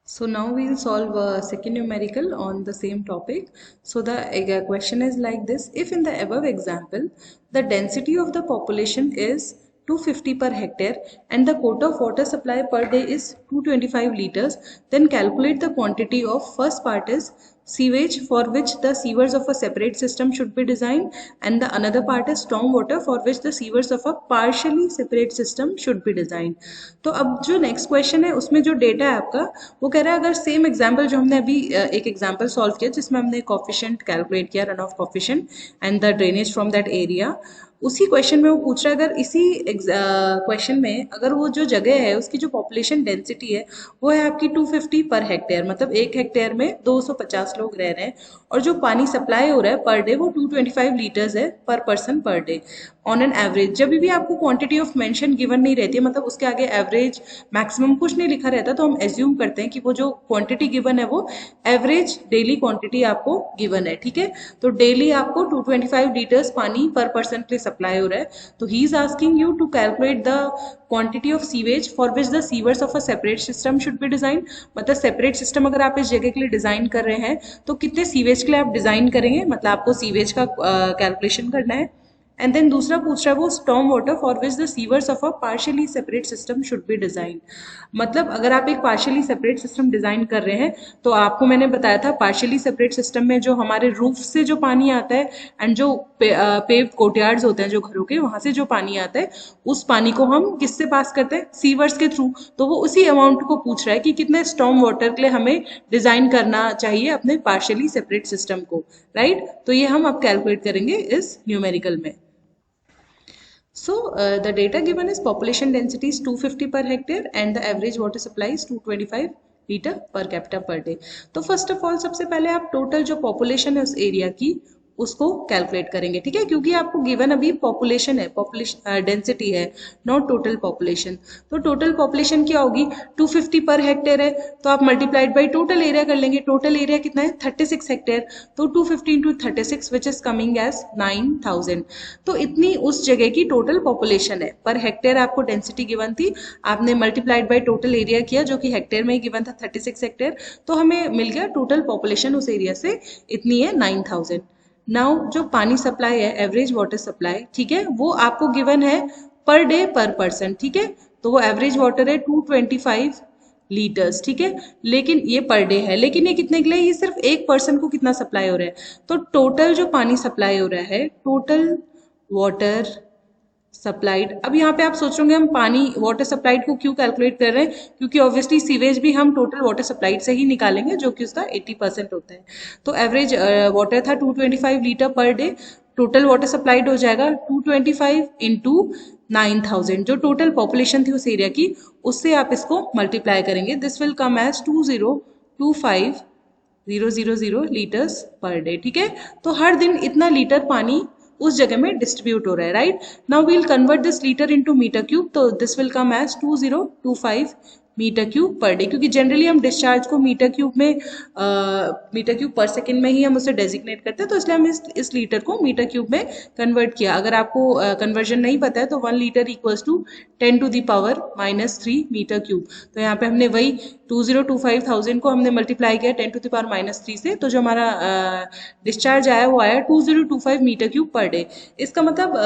So now we'll solve a second numerical on the same topic. So the question is like this. If in the above example, the density of the population is 250 per hectare and the quota of water supply per day is 225 liters, then calculate the quantity of first part is sewage for which the sewers of a separate system should be designed, and the another part is storm water for which the sewers of a partially separate system should be designed. तो अब जो next question है उसमें जो data है आपका वो कह रहा है अगर सेम एग्जांपल जो हमने अभी एक एग्जांपल सॉल्व किया जिसमें हमने कोफिशिएंट कैलकुलेट किया run of coefficient and the drainage from that area, उसी क्वेश्चन में वो पूछ रहा है अगर इसी क्वेश्चन में अगर वो जो जगह है उसकी जो पॉपुलेशन डेंसिटी है वो है आपकी 250 पर हेक्टेयर, मतलब एक हेक्टेयर में 250 लोग रह रहे हैं और जो पानी सप्लाई हो रहा है पर डे वो 225 लीटर्स है पर person per day on an average. जब भी आपको क्वांटिटी ऑफ मेंशन गिवन नहीं रहती है, मतलब उसके आगे एवरेज मैक्सिमम कुछ नहीं लिखा रहता, तो हम एज्यूम करते हैं कि वो जो क्वांटिटी गिवन है वो एवरेज डेली क्वांटिटी आपको गिवन है। ठीक है, तो डेली आपको 225 लीटर्स पानी पर पर्सन के लिए सप्लाई हो रहा है। तो he is asking you to calculate the quantity of sewage for which the sewers of a separate system should be design. मतलब सेपरेट सिस्टम अगर आप इस जगह के लिए डिजाइन कर रहे हैं तो कितने सीवेज के लिए आप डिजाइन करेंगे, मतलब आपको सीवेज का कैलकुलेशन करना है। एंड देन दूसरा पूछ रहा है वो storm water for which the sewers of a partially separate system should be design. मतलब अगर आप एक पार्शियली सेपरेट सिस्टम डिजाइन कर रहे हैं तो आपको मैंने बताया था पार्शियली सेपरेट सिस्टम में जो हमारे रूफ से जो पानी आता है एंड जो पेव्ड कोर्टयार्ड्स होते हैं जो घरों के वहां से जो पानी आता है उस पानी को हम किससे पास करते हैं, सीवर्स के थ्रू। तो वो उसी अमाउंट को पूछ रहा है कि कितने स्टॉर्म वाटर के लिए हमें डिजाइन करना चाहिए अपने पार्शियली सेपरेट सिस्टम को, राइट। तो ये हम अब कैलकुलेट करेंगे इस न्यूमेरिकल में। So the data given is population density is 250 per hectare and the average water supply is 225 litre per capita per day. तो फर्स्ट ऑफ ऑल सबसे पहले आप टोटल जो पॉपुलेशन है उस एरिया की उसको कैलकुलेट करेंगे। ठीक है, क्योंकि आपको गिवन अभी पॉपुलेशन है, पॉपुलेशन डेंसिटी है, नॉट टोटल पॉपुलेशन। तो टोटल पॉपुलेशन क्या होगी, 250 पर हेक्टेयर है तो आप मल्टीप्लाइड बाई टोटल एरिया कर लेंगे। टोटल एरिया कितना है 36 हेक्टेयर, तो 250 into 36 which is coming as 9000। तो इतनी उस जगह की टोटल पॉपुलेशन है। पर हेक्टेयर आपको डेंसिटी गिवन थी, आपने मल्टीप्लाइड बाई टोटल एरिया किया जो कि हेक्टेयर में ही गिवन था 36 हेक्टेयर, तो हमें मिल गया टोटल पॉपुलेशन उस एरिया से इतनी है 9000। नाउ जो पानी सप्लाई है एवरेज वाटर सप्लाई, ठीक है, वो आपको गिवन है पर डे पर पर्सन। ठीक है, तो वो एवरेज वाटर है 225 लीटर्स। ठीक है, लेकिन ये पर डे है, लेकिन ये कितने के लिए, ये सिर्फ एक पर्सन को कितना सप्लाई हो रहा है। तो टोटल जो पानी सप्लाई हो रहा है, टोटल वाटर सप्लाइड। अब यहाँ पे आप सोचोगे हम पानी वाटर सप्लाइड को क्यों कैलकुलेट कर रहे हैं, क्योंकि ऑब्वियसली सीवेज भी हम टोटल वाटर सप्लाइड से ही निकालेंगे जो कि उसका 80% होता है। तो एवरेज वाटर था 225 litre per day, total water supplied हो जाएगा 225 इंटू 9000, जो टोटल पॉपुलेशन थी उस एरिया की, उससे आप इसको मल्टीप्लाई करेंगे। This will come as 2025,000 litres per day. ठीक है, तो हर दिन इतना लीटर पानी उस जगह में डिस्ट्रीब्यूट हो रहा है, right. Now we'll convert this litre into metre cube, तो this will come as 2025 metre cube per day, क्योंकि जनरली हम डिस्चार्ज को मीटर क्यूब पर सेकेंड में ही हम उसे डेजिग्नेट करते हैं, तो इसलिए हम इस लीटर को मीटर क्यूब में कन्वर्ट किया। अगर आपको कन्वर्जन नहीं पता है तो 1 litre equals to 10⁻³ metre cube. तो यहाँ पे हमने वही 2025,000 को हमने मल्टीप्लाई किया 10⁻³ से, तो जो हमारा डिस्चार्ज आया वो आया 2025 मीटर क्यूब पर डे। इसका मतलब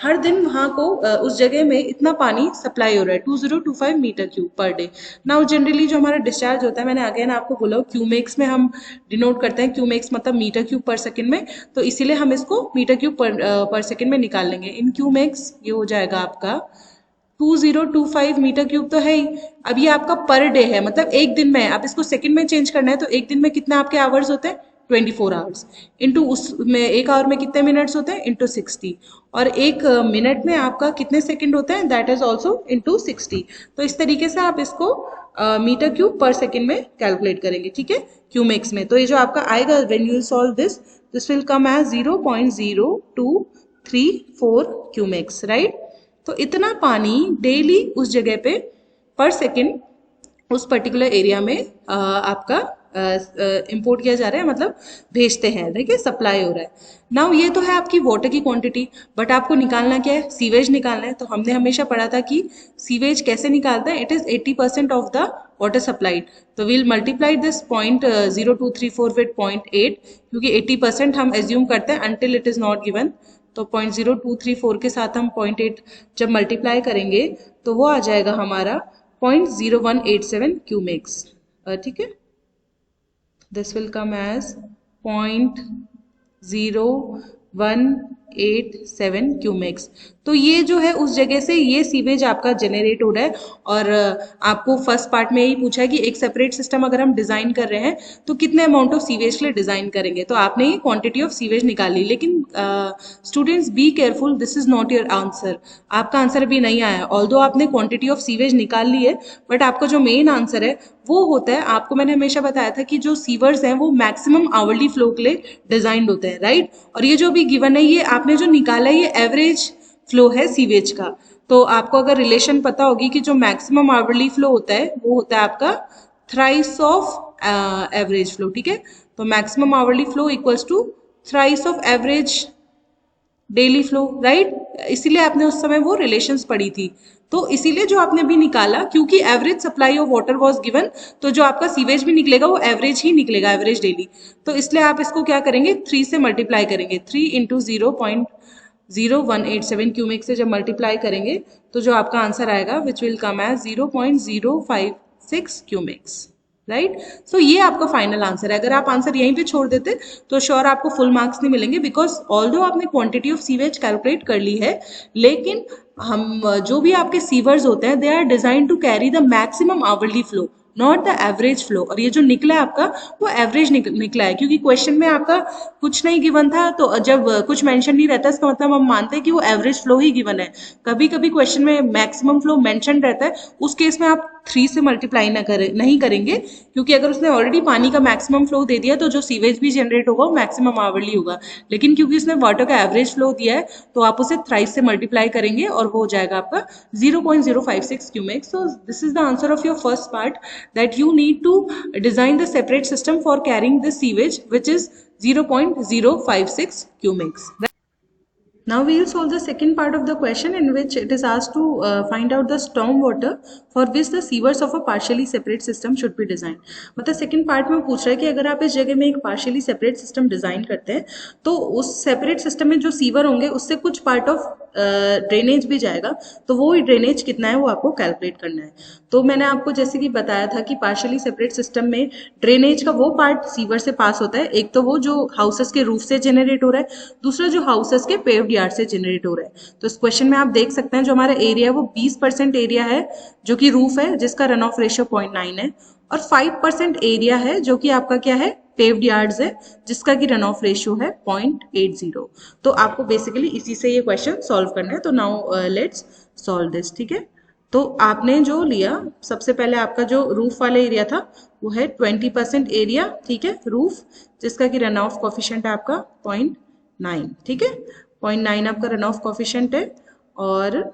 हर दिन वहाँ को उस जगह में इतना पानी सप्लाई हो रहा है 2025 metre cube per day. Now generally जो हमारा डिस्चार्ज होता है, मैंने अगेन आपको बोला क्यूमेक्स में हम डिनोट करते हैं, क्यूमेक्स मतलब मीटर क्यूब पर सेकंड में, तो इसीलिए हम इसको मीटर क्यूब पर सेकंड में निकाल लेंगे। इन क्यूमेक्स ये हो जाएगा आपका 2025 मीटर क्यूब तो है ही। अब ये आपका पर डे है, मतलब एक दिन में, आप इसको सेकंड में चेंज करना है तो एक दिन में कितने आपके आवर्स होते हैं 24 आवर्स, इंटू उसमें एक आवर में कितने मिनट्स होते हैं इंटू 60, और एक मिनट में आपका कितने सेकंड होते हैं दैट इज ऑल्सो इंटू 60। तो इस तरीके से आप इसको मीटर क्यूब पर सेकंड में कैलकुलेट करेंगे। ठीक है, क्यूमेक्स में। तो ये जो आपका आएगा when you solve this will come as 0.0234 cumecs, right. तो इतना पानी डेली उस जगह पे पर सेकंड उस पर्टिकुलर एरिया में आपका इंपोर्ट किया जा रहा है, मतलब भेजते हैं, देखिए सप्लाई हो रहा है। नाउ ये तो है आपकी वाटर की क्वांटिटी, बट आपको निकालना क्या है, सीवेज निकालना है। तो हमने हमेशा पढ़ा था कि सीवेज कैसे निकालता है, it is 80% of the water supplied. तो we'll multiply this 0.0234 with 0.8 क्योंकि 80% हम assume करते हैं until it is not given. तो 0.0234 के साथ हम 0.8 जब मल्टीप्लाई करेंगे तो वो आ जाएगा हमारा 0.0187 क्यूमेक्स. ठीक है, this will come as 0.0187 cumecs. तो ये जो है उस जगह से ये सीवेज आपका जनरेट हो रहा है. और आपको फर्स्ट पार्ट में यही पूछा है कि एक सेपरेट सिस्टम अगर हम डिजाइन कर रहे हैं तो कितने अमाउंट ऑफ सीवेज के लिए डिजाइन करेंगे. तो आपने ये क्वांटिटी ऑफ सीवेज निकाली, लेकिन students be careful, this is not your answer. आपका आंसर अभी नहीं आया. ऑल्दो आपने क्वांटिटी ऑफ सीवेज निकाल ली है, बट आपका जो मेन आंसर है वो होता है, आपको मैंने हमेशा बताया था कि जो सीवर्स हैं वो मैक्सिमम आवरली फ्लो के लिए डिजाइंड होते हैं, राइट. और ये जो भी गिवन है, ये आपने जो निकाला है ये एवरेज फ्लो है सीवेज का. तो आपको अगर रिलेशन पता होगी कि जो मैक्सिमम आवरली फ्लो होता है वो होता है आपका थ्राइस ऑफ एवरेज फ्लो. ठीक है, तो maximum hourly flow equals to thrice of average daily flow, right. इसीलिए आपने उस समय वो रिलेशंस पढ़ी थी. तो इसीलिए जो आपने भी निकाला, क्योंकि average supply of water was given, तो जो आपका सीवेज भी निकलेगा वो एवरेज ही निकलेगा, एवरेज डेली. तो इसलिए आप इसको क्या करेंगे, 3 से मल्टीप्लाई करेंगे. 3 इंटू 0.0187 क्यूमेक से जब मल्टीप्लाई करेंगे तो जो आपका आंसर आएगा which will come as 0.056 cumecs, right. So ये आपका फाइनल आंसर है. अगर आप आंसर यहीं पे छोड़ देते तो श्योर आपको फुल मार्क्स नहीं मिलेंगे, बिकॉज ऑल्दो आपने क्वांटिटी ऑफ सीवेज कैलकुलेट कर ली है, लेकिन हम जो भी आपके सीवर्स होते हैं they are design to carry the maximum hourly flow, not the average flow. और ये जो निकला है आपका वो एवरेज निकला है, क्योंकि क्वेश्चन में आपका कुछ नहीं गिवन था. तो जब कुछ मेंशन नहीं रहता इसका मतलब हम मानते हैं कि वो एवरेज फ्लो ही गिवन है. कभी कभी क्वेश्चन में मैक्सिमम फ्लो मेंशन रहता है, उस केस में आप 3 से मल्टीप्लाई नहीं करेंगे, क्योंकि अगर उसने ऑलरेडी पानी का मैक्सिमम फ्लो दे दिया तो जो सीवेज भी जनरेट होगा वो मैक्सिमम आवरली होगा. लेकिन क्योंकि उसने वाटर का एवरेज फ्लो दिया है तो आप उसे थ्राइस से मल्टीप्लाई करेंगे और वो हो जाएगा आपका 0.056 cumec. So this is the answer of your first part, that you need to design the separate system for carrying the sewage, which is 0.056 cumecs. Now we will solve the second part of the question, in which it is asked to find out the storm water for which the sewers of a partially separate system should be designed. मतलब second part में पूछ रहा है कि अगर आप इस जगह में एक पार्शियली सेपरेट सिस्टम डिजाइन करते हैं तो उस सेपरेट सिस्टम में जो सीवर होंगे उससे कुछ पार्ट ऑफ ड्रेनेज भी जाएगा, तो वो ड्रेनेज कितना है वो आपको कैलकुलेट करना है. तो मैंने आपको जैसे कि बताया था कि पार्शियली सेपरेट सिस्टम में ड्रेनेज का वो पार्ट सीवर से पास होता है, एक तो वो जो हाउसेस के रूफ से जनरेट हो रहा है, दूसरा जो हाउसेस के पेव्ड यार्ड से जनरेट हो रहा है. तो इस क्वेश्चन में आप देख सकते हैं जो हमारा एरिया है वो 20% एरिया है जो कि रूफ है, जिसका रन ऑफ रेशियो 0.9 है, और 5% एरिया है जो कि आपका क्या है, पेव्ड यार्ड्स है, जिसका कि रन ऑफ रेशियो है 0.80. तो आपको बेसिकली इसी से ये क्वेश्चन सॉल्व करना है. तो नाउ लेट्स सॉल्व दिस. ठीक है, तो आपने जो लिया सबसे पहले आपका जो रूफ वाला एरिया था वो है 20% एरिया, ठीक है, रूफ, जिसका कि रन ऑफ कोफिशिएंट है आपका 0.9. ठीक है, 0.9 आपका रन ऑफ कोफिशिएंट है. और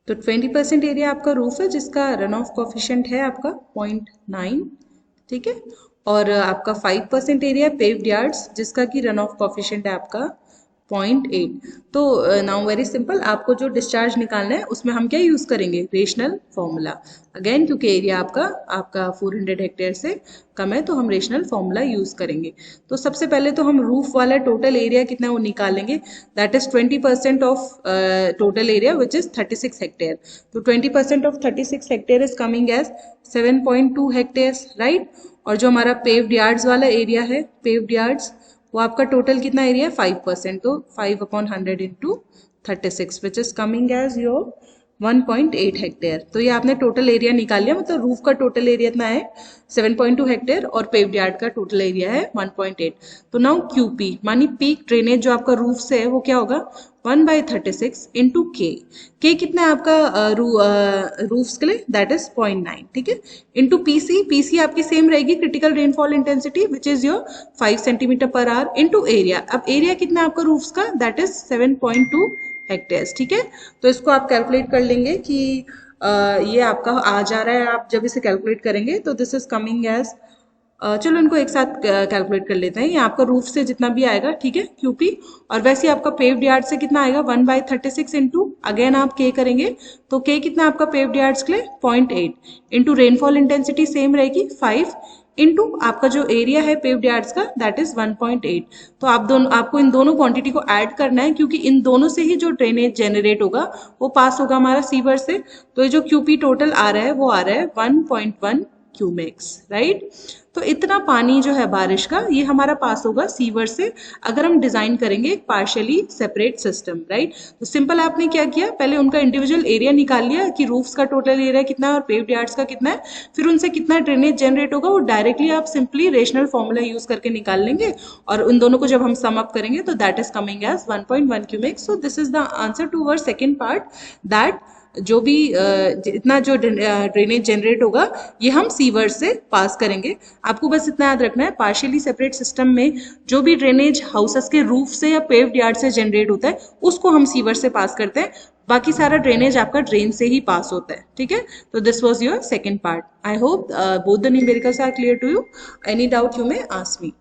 तो 20% एरिया आपका रूफ है जिसका रन ऑफ कोफिशिएंट है आपका 0.9. ठीक है, और आपका 5% एरिया पेव्ड यार्ड्स जिसका कि रन ऑफ कोफिशिएंट है आपका 0.8. तो नाउ वेरी सिंपल, आपको जो डिस्चार्ज निकालना है उसमें हम क्या यूज करेंगे, रेशनल फॉर्मूला. अगेन क्योंकि एरिया आपका 400 हेक्टेयर से कम है तो हम रेशनल फॉर्मूला यूज करेंगे. तो सबसे पहले तो हम रूफ वाला टोटल एरिया कितना है वो निकालेंगे, that is 20% of total area which is 36 hectare. तो 20% of 36 hectare is coming as 7.2 hectares, right. और जो हमारा पेव्ड यार्ड्स वाला एरिया है, पेव्ड यार्ड्स, वो आपका टोटल कितना एरिया है, 5%. तो 5/100 into 36 which is coming as your 1.8 hectare. तो ये आपने टोटल एरिया निकाल लिया. मतलब रूफ का टोटल एरिया इतना है 7.2 हेक्टेयर और पेव्ड यार्ड का टोटल एरिया है 1.8. तो नाउ क्यूपी मानी पीक ड्रेनेज जो आपका रूफ से है वो क्या होगा, 1/36 इंटू के कितना है आपका रूफ्स के लिए, दैट इज 0.9. ठीक है, इंटू पीसी आपकी सेम रहेगी, critical rainfall intensity which is your 5 centimetre per hour, into area. अब एरिया कितना है आपका रूफ्स का, दैट इज 7.2 हेक्टेयर्स. ठीक है, तो इसको आप कैलकुलेट कर लेंगे कि ये आपका आ जा रहा है, आप जब इसे कैलकुलेट करेंगे तो दिस इज कमिंग एज चलो इनको एक साथ कैलकुलेट कर लेते हैं। ये आपका रूफ से जितना भी आएगा, ठीक है, क्यूपी, और वैसे ही आपका पेव्ड यार्ड से कितना आएगा 1/36 इंटू, अगेन आप के करेंगे तो के कितना आपका पेव्ड यार्ड्स के लिए 0.8 इंटू रेनफॉल इंटेंसिटी सेम रहेगी 5 इंटू आपका जो एरिया है पेव्ड यार्ड्स का दैट इज 1.8। तो आपको इन दोनों क्वांटिटी को ऐड करना है, क्योंकि इन दोनों से ही जो ड्रेनेज जनरेट होगा वो पास होगा हमारा सीवर से। तो ये जो क्यूपी टोटल आ रहा है वो आ रहा है 1.1 क्यूमेक्स, राइट। तो इतना पानी जो है बारिश का ये हमारा पास होगा सीवर से, अगर हम डिजाइन करेंगे एक पार्शियली सेपरेट सिस्टम, राइट। तो सिंपल आपने क्या किया, पहले उनका इंडिविजुअल एरिया निकाल लिया कि रूफ्स का टोटल एरिया कितना है और पेव्ड यार्ड्स का कितना है, फिर उनसे कितना ड्रेनेज जनरेट होगा वो डायरेक्टली आप सिंपली रेशनल फॉर्मूला यूज करके निकाल लेंगे, और उन दोनों को जब हम सम अप करेंगे तो that is coming as 1.1 cumecs. So this is the answer to our second part, that जो भी इतना जो ड्रेनेज जनरेट होगा ये हम सीवर से पास करेंगे। आपको बस इतना याद रखना है, पार्शियली सेपरेट सिस्टम में जो भी ड्रेनेज हाउसेस के रूफ से या पेव्ड यार्ड से जनरेट होता है उसको हम सीवर से पास करते हैं, बाकी सारा ड्रेनेज आपका ड्रेन से ही पास होता है, ठीक है। तो this was your second part. I hope both the numericals are clear to you. Any doubt you may ask me.